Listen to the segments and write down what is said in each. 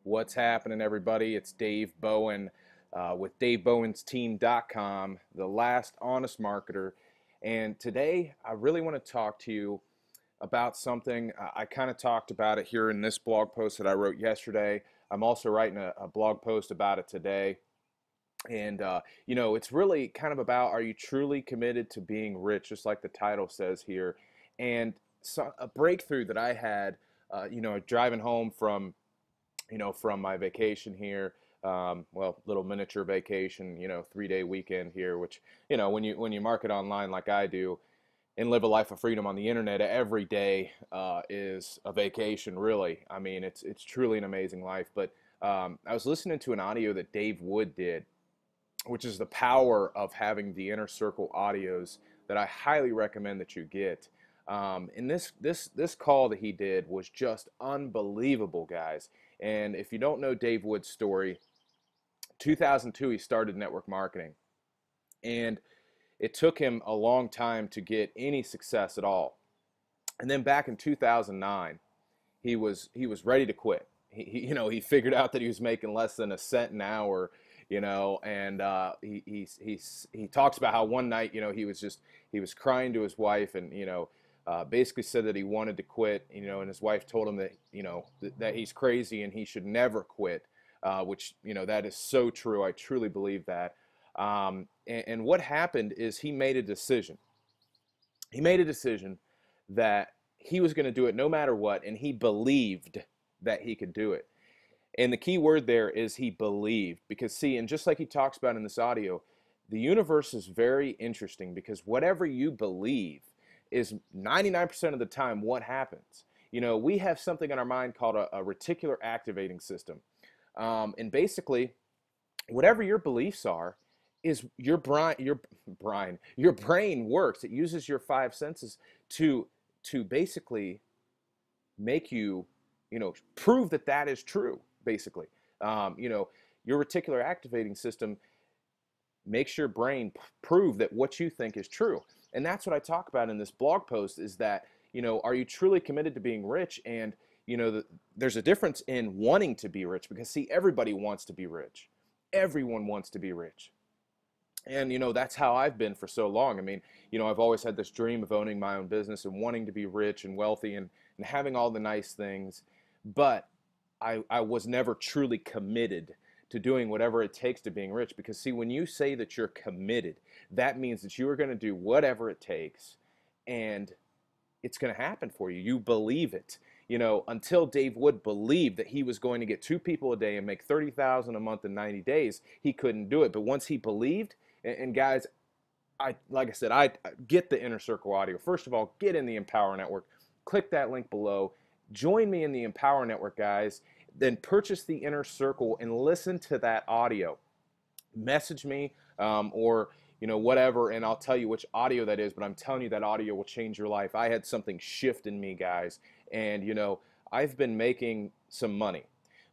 What's happening, everybody? It's Dave Bowen with DaveBowensTeam.com, the last honest marketer. And today, I really want to talk to you about something. I kind of talked about it here in this blog post that I wrote yesterday. I'm also writing a blog post about it today. And, it's really kind of about, are you truly committed to being rich, just like the title says here? And so a breakthrough that I had, driving home from my vacation here. Little miniature vacation, 3-day weekend here, which, when you market online like I do and live a life of freedom on the internet, every day is a vacation, really. I mean, it's truly an amazing life. But I was listening to an audio that Dave Wood did, which is the power of having the inner circle audios that I highly recommend that you get. And this call that he did was just unbelievable, guys. And if you don't know Dave Wood's story, 2002 he started network marketing, and it took him a long time to get any success at all. And then back in 2009, he was ready to quit. He figured out that he was making less than a cent an hour, and he talks about how one night, he was crying to his wife, and basically said that he wanted to quit, and his wife told him that that he's crazy and he should never quit, which that is so true. I truly believe that. And what happened is he made a decision. He made a decision that he was going to do it no matter what, and he believed that he could do it. And the key word there is he believed, because see, and just like he talks about in this audio, the universe is very interesting, because whatever you believe is 99% of the time what happens. We have something in our mind called a reticular activating system. And basically, whatever your beliefs are, is your brain works. It uses your five senses to basically make you, prove that that is true, basically. Your reticular activating system makes your brain prove that what you think is true. And that's what I talk about in this blog post, is that, are you truly committed to being rich? And, there's a difference in wanting to be rich, because see, everybody wants to be rich. Everyone wants to be rich. And, that's how I've been for so long. I mean, I've always had this dream of owning my own business and wanting to be rich and wealthy and having all the nice things. But I was never truly committed to doing whatever it takes to being rich. Because see, when you say that you're committed, that means that you are going to do whatever it takes, and it's going to happen for you. You believe it. Until Dave Wood believed that he was going to get 2 people a day and make $30,000 a month in 90 days, he couldn't do it. But once he believed, and guys, like I said, I get the Inner Circle audio. First of all, get in the Empower Network. Click that link below. Join me in the Empower Network, guys. Then purchase the Inner Circle and listen to that audio. Message me or whatever, and I'll tell you which audio that is. But I'm telling you, that audio will change your life. I had something shift in me, guys, and I've been making some money,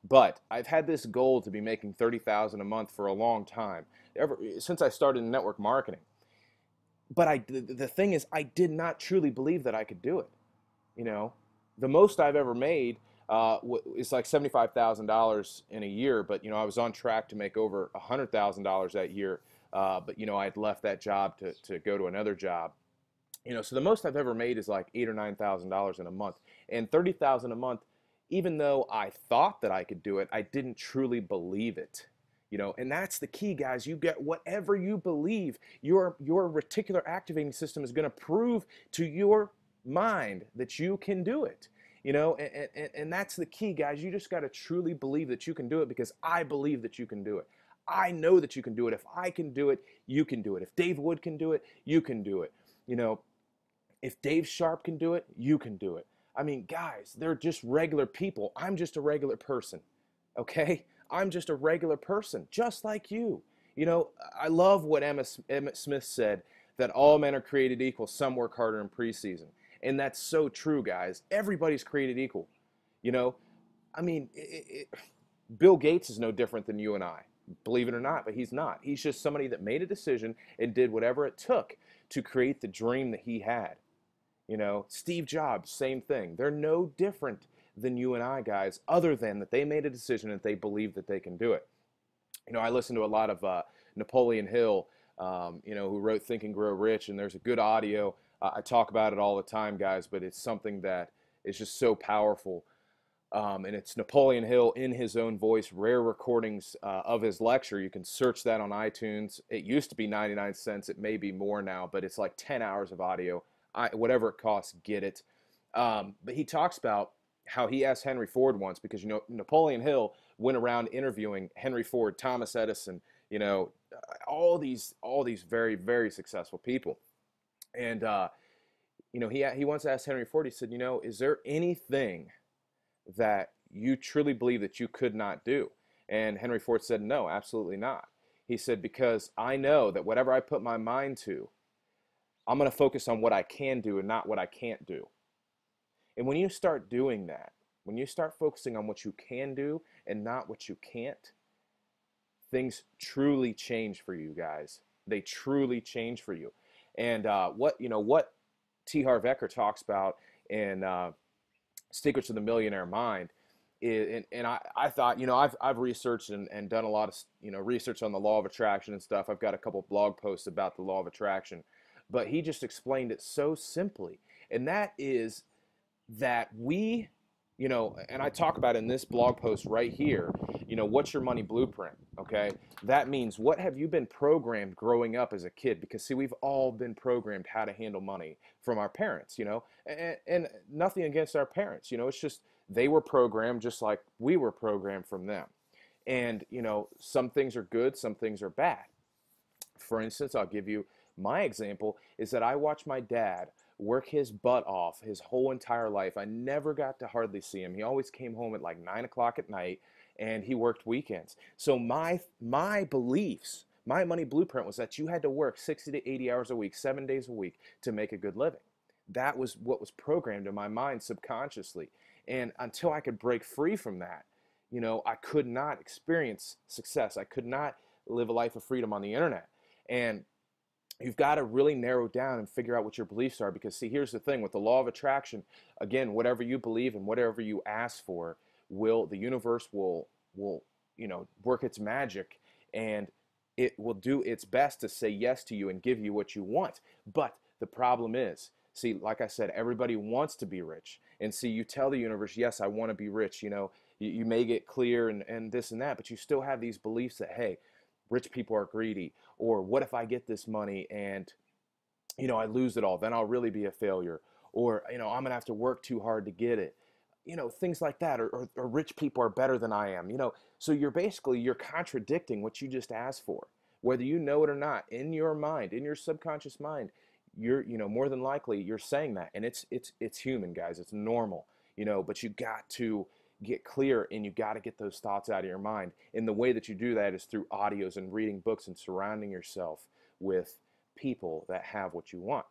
but I've had this goal to be making $30,000 a month for a long time, ever since I started in network marketing. But the thing is, I did not truly believe that I could do it. The most I've ever made is like $75,000 in a year, but I was on track to make over $100,000 that year. But I had left that job to go to another job. So the most I've ever made is like $8,000 or $9,000 in a month, and $30,000 a month. Even though I thought that I could do it, I didn't truly believe it. And that's the key, guys. You get whatever you believe. Your reticular activating system is going to prove to your mind that you can do it. And that's the key, guys. You just got to truly believe that you can do it, because I believe that you can do it. I know that you can do it. If I can do it, you can do it. If Dave Wood can do it, you can do it. If Dave Sharp can do it, you can do it. I mean, guys, they're just regular people. I'm just a regular person, okay? I'm just a regular person, just like you. I love what Emmett Smith said, that all men are created equal. Some work harder in preseason. And that's so true, guys. Everybody's created equal. I mean, Bill Gates is no different than you and I. Believe it or not, but he's not. He's just somebody that made a decision and did whatever it took to create the dream that he had. Steve Jobs, same thing. They're no different than you and I, guys, other than that they made a decision that they believe that they can do it. I listen to a lot of Napoleon Hill, who wrote Think and Grow Rich, and there's a good audio. I talk about it all the time, guys, but it's something that is just so powerful. And it's Napoleon Hill in his own voice, rare recordings of his lecture. You can search that on iTunes. It used to be 99 cents. It may be more now, but it's like 10 hours of audio. Whatever it costs, get it. But he talks about how he asked Henry Ford once, because, Napoleon Hill went around interviewing Henry Ford, Thomas Edison, all these very, very successful people. And, he once asked Henry Ford, he said, is there anything that you truly believe that you could not do? And Henry Ford said, no, absolutely not. He said, because I know that whatever I put my mind to, I'm going to focus on what I can do and not what I can't do. And when you start doing that, when you start focusing on what you can do and not what you can't, things truly change for you, guys. They truly change for you. And what T. Harv Ekers talks about in Secrets of the Millionaire Mind is, and I thought, I've researched and done a lot of, research on the law of attraction and stuff. I've got a couple of blog posts about the law of attraction, but he just explained it so simply. And that is that we, and I talk about in this blog post right here, what's your money blueprint? Okay. That means, what have you been programmed growing up as a kid? Because see, we've all been programmed how to handle money from our parents, and nothing against our parents, it's just, they were programmed just like we were programmed from them. And, some things are good, some things are bad. For instance, I'll give you my example is that I watched my dad work his butt off his whole entire life. I never got to hardly see him. He always came home at like 9 o'clock at night, and he worked weekends. So my beliefs, my money blueprint was that you had to work 60 to 80 hours a week, 7 days a week to make a good living. That was what was programmed in my mind subconsciously. And until I could break free from that, I could not experience success. I could not live a life of freedom on the internet. And you've got to really narrow down and figure out what your beliefs are, because see, here's the thing with the law of attraction. Again, whatever you believe and whatever you ask for, the universe will work its magic, and it will do its best to say yes to you and give you what you want. But the problem is, see, like I said, everybody wants to be rich. And see, you tell the universe, yes, I want to be rich. You may get clear and this and that, but you still have these beliefs that, hey, rich people are greedy, or what if I get this money and, I lose it all, then I'll really be a failure, or, I'm going to have to work too hard to get it, things like that, or rich people are better than I am, so you're contradicting what you just asked for, whether you know it or not. In your mind, in your subconscious mind, you're, more than likely you're saying that, and it's human, guys, it's normal, but you got to get clear, and you got to get those thoughts out of your mind. And the way that you do that is through audios and reading books and surrounding yourself with people that have what you want.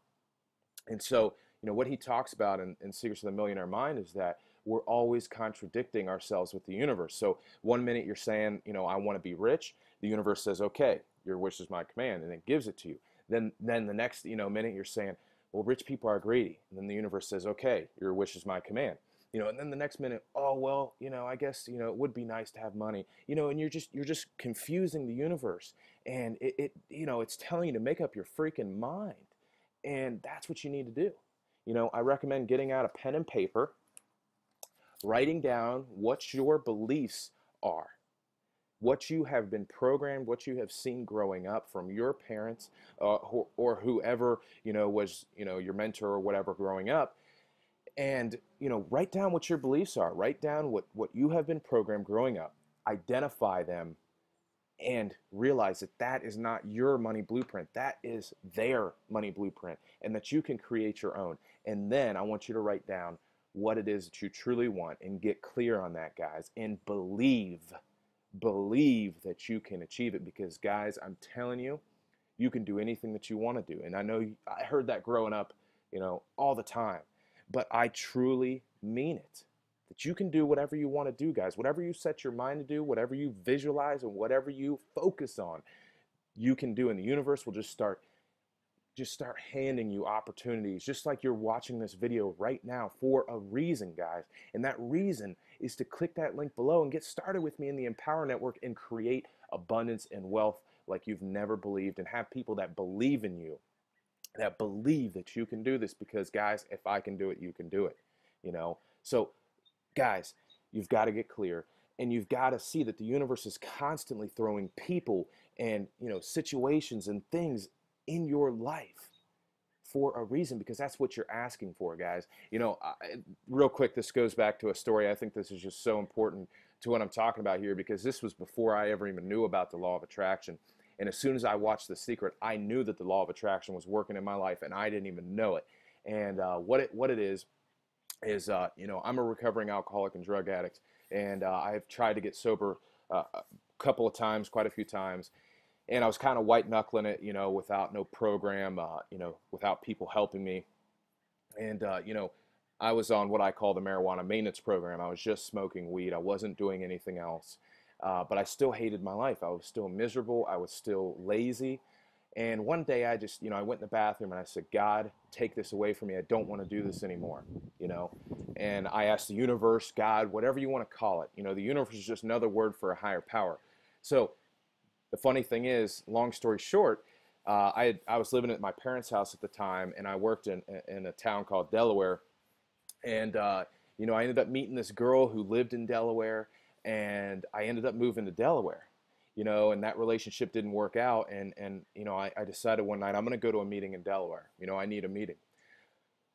And so, what he talks about in Secrets of the Millionaire Mind is that we're always contradicting ourselves with the universe. So one minute you're saying, I want to be rich. The universe says, okay, your wish is my command, and it gives it to you. Then the next, minute you're saying, well, rich people are greedy. And then the universe says, okay, your wish is my command. And then the next minute, oh, well, I guess, it would be nice to have money, and you're just confusing the universe, and it's telling you to make up your freaking mind. And that's what you need to do. I recommend getting out a pen and paper, writing down what your beliefs are, what you have been programmed, what you have seen growing up from your parents, or whoever, was, your mentor or whatever growing up. And, write down what your beliefs are. Write down what you have been programmed growing up. Identify them and realize that that is not your money blueprint. That is their money blueprint, and that you can create your own. And then I want you to write down what it is that you truly want and get clear on that, guys, and believe that you can achieve it, because, guys, I'm telling you, you can do anything that you want to do. And I know I heard that growing up, all the time. But I truly mean it, that you can do whatever you want to do, guys. Whatever you set your mind to do, whatever you visualize, and whatever you focus on, you can do. And the universe will just start just start handing you opportunities, just like you're watching this video right now for a reason, guys. And that reason is to click that link below and get started with me in the Empower Network and create abundance and wealth like you've never believed, and have people that believe in you, that believe that you can do this, because guys, if I can do it, you can do it, you know? So guys, you've got to get clear, and you've got to see that the universe is constantly throwing people and, situations and things in your life for a reason, because that's what you're asking for, guys. Real quick, this goes back to a story. I think this is just so important to what I'm talking about here, because this was before I ever even knew about the law of attraction. And as soon as I watched The Secret, I knew that the law of attraction was working in my life, and I didn't even know it. And what it is, I'm a recovering alcoholic and drug addict, and I've tried to get sober a couple of times, quite a few times, and I was kind of white knuckling it, without no program, without people helping me. And I was on what I call the marijuana maintenance program. I was just smoking weed. I wasn't doing anything else, but I still hated my life. I was still miserable. I was still lazy. And one day I just, I went in the bathroom and I said, God, take this away from me. I don't want to do this anymore, And I asked the universe, God, whatever you want to call it. The universe is just another word for a higher power. So the funny thing is, long story short, I was living at my parents' house at the time, and I worked in a town called Delaware. And, I ended up meeting this girl who lived in Delaware, and I ended up moving to Delaware. And that relationship didn't work out. And I decided one night I'm going to go to a meeting in Delaware. I need a meeting.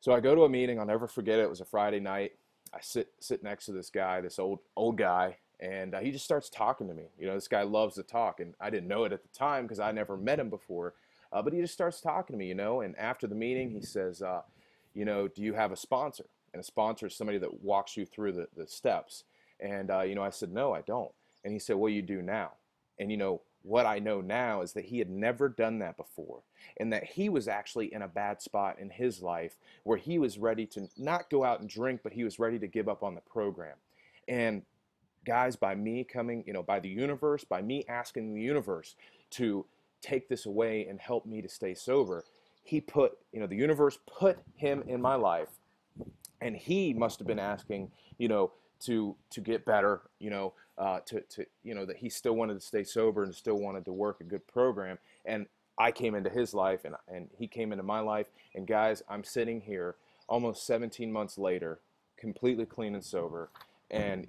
So I go to a meeting. I'll never forget it. It was a Friday night. I sit next to this guy, this old guy, and he just starts talking to me. This guy loves to talk, and I didn't know it at the time because I never met him before. But he just starts talking to me, and after the meeting, he says, do you have a sponsor? And a sponsor is somebody that walks you through the steps. And, I said, no, I don't. And he said, well, you do now. And what I know now is that he had never done that before, and that he was actually in a bad spot in his life where he was ready to not go out and drink, but he was ready to give up on the program. And guys, by me coming, by the universe, by me asking the universe to take this away and help me to stay sober, the universe put him in my life, and he must have been asking, to get better, that he still wanted to stay sober and still wanted to work a good program. And I came into his life, and he came into my life. And guys, I'm sitting here almost 17 months later, completely clean and sober. And,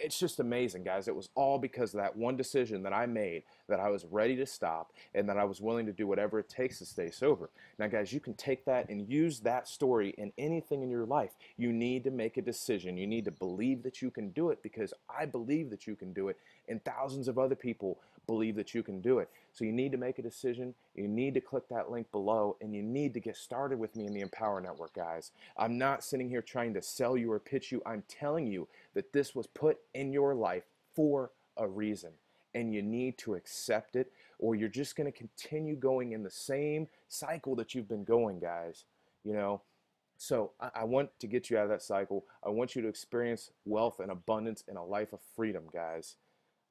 it's just amazing, guys. It was all because of that one decision that I made, that I was ready to stop, and that I was willing to do whatever it takes to stay sober. Now, guys, you can take that and use that story in anything in your life. You need to make a decision. You need to believe that you can do it, because I believe that you can do it, and thousands of other people believe that you can do it. So you need to make a decision. You need to click that link below, and you need to get started with me in the Empower Network, guys. I'm not sitting here trying to sell you or pitch you. I'm telling you that this was put in your life for a reason, and you need to accept it, or you're just going to continue going in the same cycle that you've been going, guys. So I want to get you out of that cycle. I want you to experience wealth and abundance and a life of freedom, guys.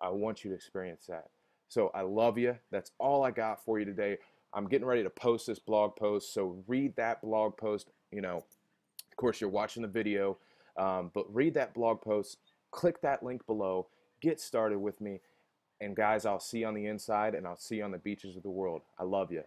I want you to experience that. So I love you. That's all I got for you today. I'm getting ready to post this blog post, so read that blog post. Of course, you're watching the video, but read that blog post. Click that link below. Get started with me. And guys, I'll see you on the inside, and I'll see you on the beaches of the world. I love you.